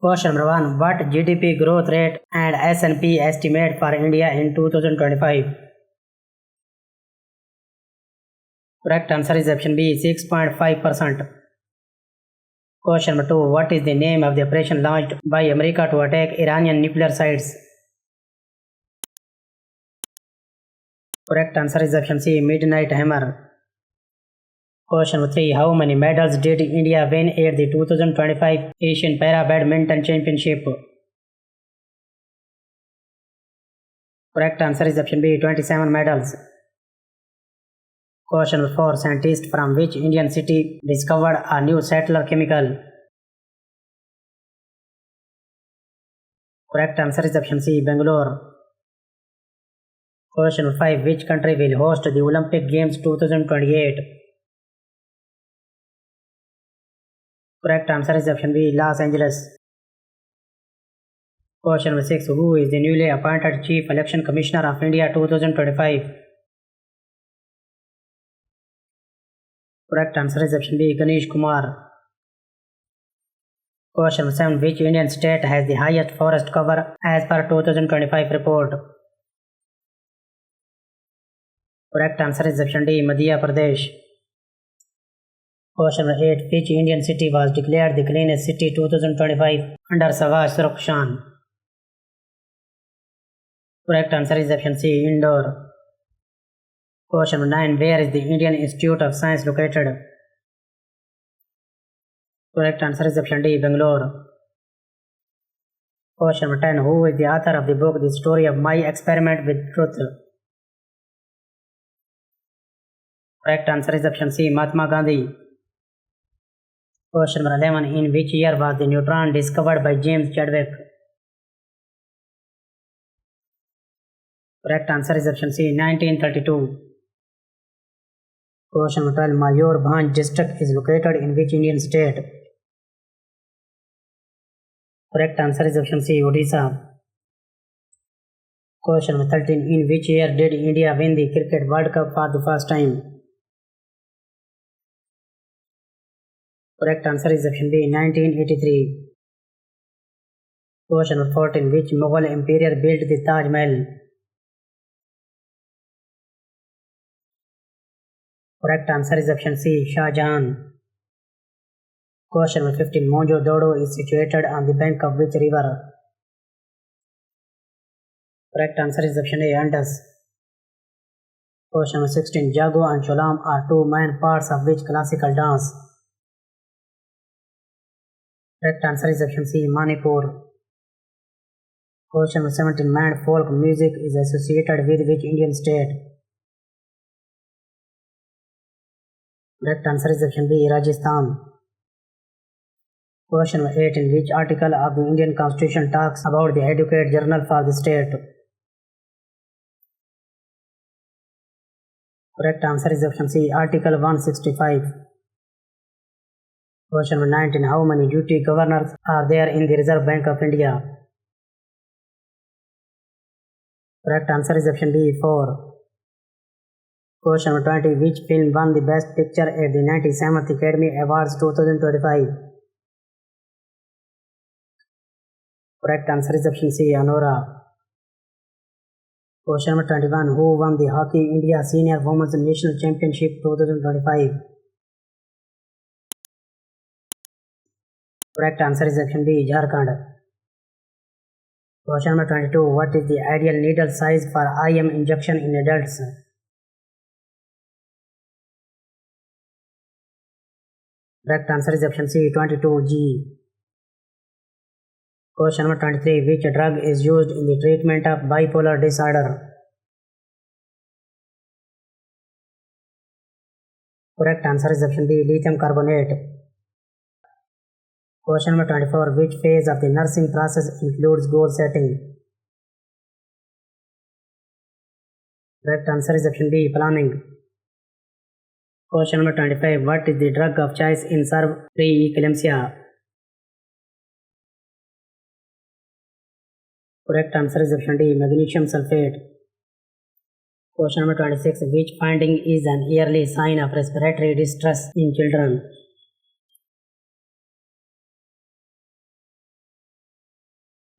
Question number 1. What GDP growth rate and S&P estimate for India in 2025? Correct answer is option B, 6.5%. Question number 2. What is the name of the operation launched by America to attack Iranian nuclear sites? Correct answer is option C, Midnight Hammer. Question number 3. How many medals did India win at the 2025 Asian Para Badminton Championship? Correct answer is option B, 27 medals. Question number 4. Scientists from which Indian city discovered a new settler chemical? Correct answer is option C, Bangalore. Question number 5. Which country will host the Olympic Games 2028? Correct answer is option B, Los Angeles. Question number 6. Who is the newly appointed Chief Election Commissioner of India 2025? Correct answer is option B, Ganesh Kumar. Question number 7. Which Indian state has the highest forest cover as per 2025 report? Correct answer is option D, Madhya Pradesh. Question number 8. Which Indian city was declared the cleanest city 2025 under Swachh Surakshan? Correct answer is option C, Indore. Question number 9. Where is the Indian Institute of Science located? Correct answer is option D, Bangalore. Question number 10. Who is the author of the book The Story of My Experiment with Truth? Correct answer is option C, Mahatma Gandhi. Question number 11. In which year was the neutron discovered by James Chadwick? Correct answer is option C, 1932. Question number 12. Mayurbhanj district is located in which Indian state? Correct answer is option C, Odisha. Question number 13. In which year did India win the Cricket World Cup for the first time? Correct answer is option B, 1983. Question number 14. Which Mughal emperor built the Taj Mahal? Correct answer is option C, Shah Jahan. Question number 15. Mohenjo-daro is situated on the bank of which river? Correct answer is option A, Indus. Question number 16. Jago and Cholam are two main parts of which classical dance? Correct answer is option C, Manipur. Question number 17. Man folk music is associated with which Indian state? Correct answer is option B, Rajasthan. Question number 18. Which article of the Indian Constitution talks about the educate journal for the state? Correct answer is option C, Article 165. Question number 19. How many duty governors are there in the Reserve Bank of India? Correct answer is option B, 4. Question number 20. Which film won the Best Picture at the 97th Academy Awards 2025? Correct answer is option C, Anora. Question number 21. Who won the Hockey India Senior Women's National Championship 2025? Correct answer is option B, Jharkhand. Question number 22. What is the ideal needle size for IM injection in adults? Correct answer is option C, 22G. Question number 23. Which drug is used in the treatment of bipolar disorder? Correct answer is option B, lithium carbonate. Question number 24. Which phase of the nursing process includes goal setting? Correct answer is option B, planning. Question number 25. What is the drug of choice in serve preeclampsia? Correct answer is option D, magnesium sulfate. Question number 26. Which finding is an early sign of respiratory distress in children?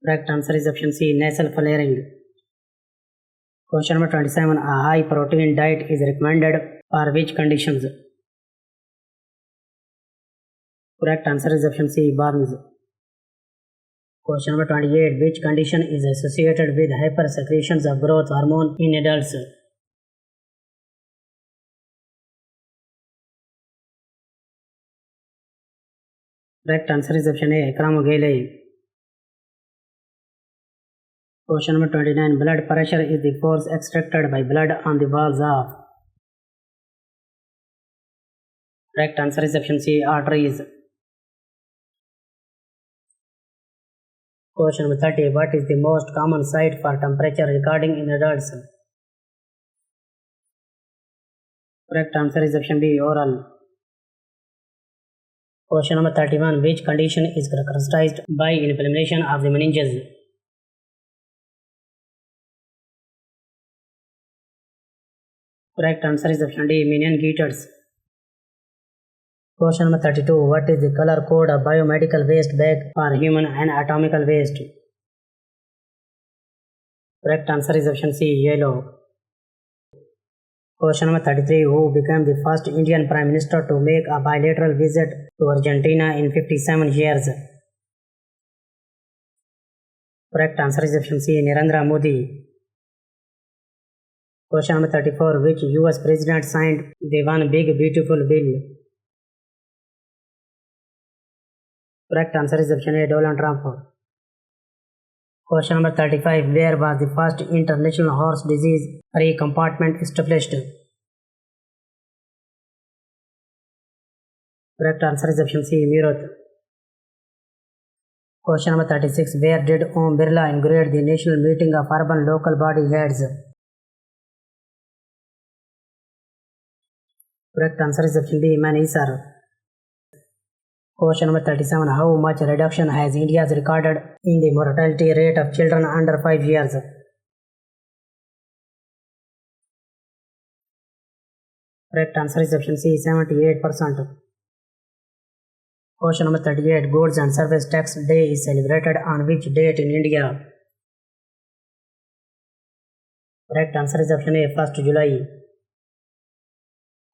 Correct answer is option C, nasal flaring. Question number 27. A high protein diet is recommended for which conditions? Correct answer is option C, burns. Question number 28. Which condition is associated with hypersecretions of growth hormone in adults? Correct answer is option A, acromegaly. Question number 29. Blood pressure is the force extracted by blood on the walls of. Correct answer is option C, arteries. Question number 30. What is the most common site for temperature recording in adults? Correct answer is option B, oral. Question number 31. Which condition is characterized by inflammation of the meninges? Correct answer is option D, meningitis. Question number 32. What is the color code of biomedical waste bag for human and anatomical waste? Correct answer is option C, yellow. Question number 33. Who became the first Indian Prime Minister to make a bilateral visit to Argentina in 57 years? Correct answer is option C, Narendra Modi. Question number 34. Which US president signed the One Big Beautiful Bill? Correct answer is option A, Donald Trump. Question number 35. Where was the first international horse disease free compartment established? Correct answer is option C, Meerut. Question number 36. Where did Om Birla inaugurate the national meeting of urban local body heads? Correct answer is option D, Manesar. Question number 37. How much reduction has India recorded in the mortality rate of children under 5 years? Correct answer is option C, 78%. Question number 38. Goods and Service Tax Day is celebrated on which date in India? Correct answer is option A, 1st July.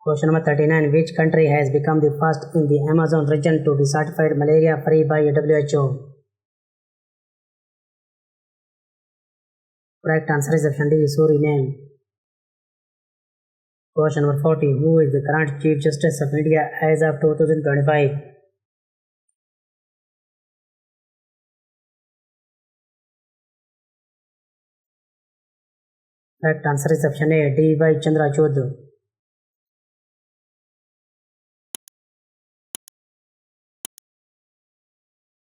Question number 39. Which country has become the first in the Amazon region to be certified malaria-free by WHO? Correct answer is option D, Suriname. Question number 40. Who is the current Chief Justice of India as of 2025? Correct answer is option A, D. Y. Chandrachud.